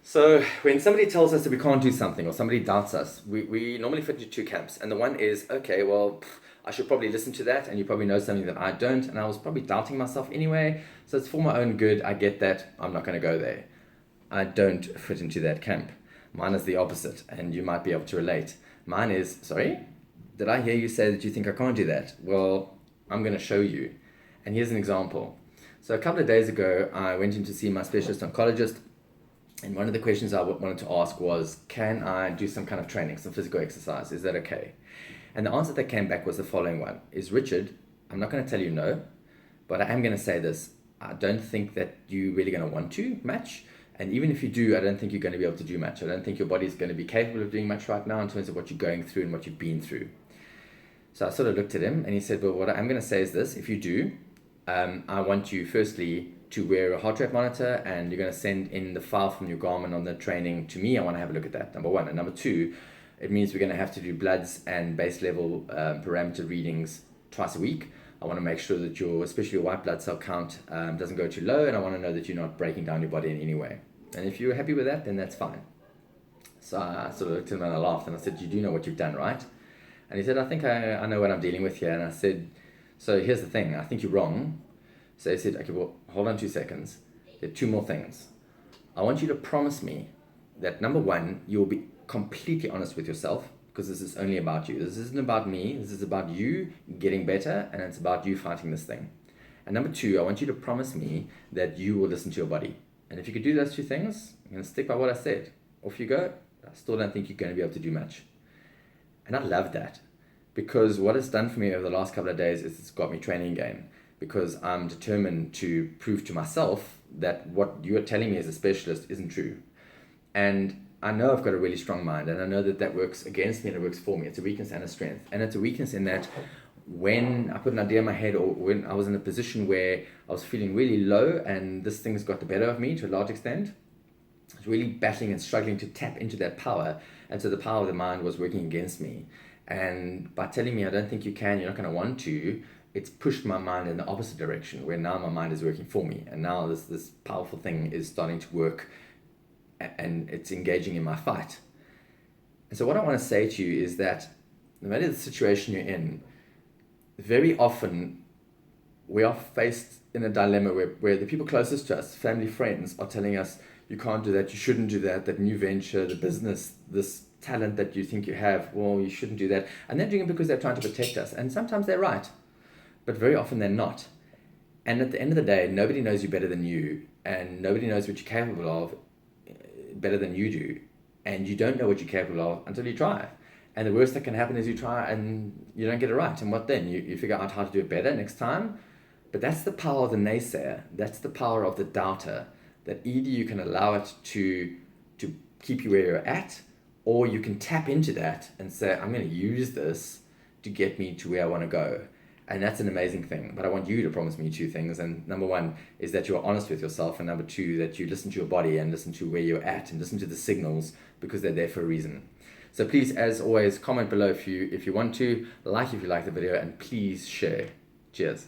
So when somebody tells us that we can't do something or somebody doubts us, we normally fit into two camps. And the one is, okay, well, I should probably listen to that, and you probably know something that I don't, and I was probably doubting myself anyway, so it's for my own good. I get that. I'm not going to go there. I don't fit into that camp. Mine is the opposite, and you might be able to relate. Mine is, sorry, did I hear you say that you think I can't do that? Well, I'm going to show you. And here's an example. So a couple of days ago, I went in to see my specialist oncologist, and one of the questions I wanted to ask was, can I do some kind of training, some physical exercise? Is that okay? And the answer that came back was the following one, is Richard, I'm not going to tell you no, but I am going to say this. I don't think that you're really going to want to match. And even if you do, I don't think you're going to be able to do much. I don't think your body's going to be capable of doing much right now in terms of what you're going through and what you've been through. So I sort of looked at him and he said, well, what I'm going to say is this. If you do, I want you firstly to wear a heart rate monitor, and you're going to send in the file from your Garmin on the training to me. I want to have a look at that, number one. And number two, it means we're going to have to do bloods and base level parameter readings twice a week. I want to make sure that especially your white blood cell count doesn't go too low, and I want to know that you're not breaking down your body in any way. And if you're happy with that, then that's fine. So I sort of looked at him and I laughed, and I said, you do know what you've done, right? And he said, I think I know what I'm dealing with here. And I said, so here's the thing, I think you're wrong. So he said, okay, well, hold on 2 seconds. There are two more things. I want you to promise me that, number one, you will be completely honest with yourself, because this is only about you. This isn't about me. This is about you getting better, and it's about you fighting this thing. And number two, I want you to promise me that you will listen to your body. And if you could do those two things, I'm going to stick by what I said. Off you go. I still don't think you're going to be able to do much. And I love that, because what it's done for me over the last couple of days is it's got me training again, because I'm determined to prove to myself that what you're telling me as a specialist isn't true. And I know I've got a really strong mind, and I know that works against me and it works for me. It's a weakness and a strength. And it's a weakness in that when I put an idea in my head, or when I was in a position where I was feeling really low and this thing's got the better of me to a large extent, I was really battling and struggling to tap into that power. And so the power of the mind was working against me. And by telling me, I don't think you can, you're not going to want to, it's pushed my mind in the opposite direction, where now my mind is working for me. And now this powerful thing is starting to work, and it's engaging in my fight. And so what I want to say to you is that no matter the situation you're in, very often we are faced in a dilemma where the people closest to us, family, friends, are telling us, you can't do that, you shouldn't do that, that new venture, the business, this talent that you think you have, well, you shouldn't do that. And they're doing it because they're trying to protect us. And sometimes they're right, but very often they're not. And at the end of the day, nobody knows you better than you, and nobody knows what you're capable of better than you do. And you don't know what you're capable of until you try. And the worst that can happen is you try and you don't get it right. And what then? You figure out how to do it better next time. But that's the power of the naysayer. That's the power of the doubter. That either you can allow it to keep you where you're at, or you can tap into that and say, I'm going to use this to get me to where I want to go. And that's an amazing thing. But I want you to promise me two things. And number one is that you're honest with yourself. And number two, that you listen to your body and listen to where you're at and listen to the signals, because they're there for a reason. So please, as always, comment below if you want to, like if you like the video, and please share. Cheers.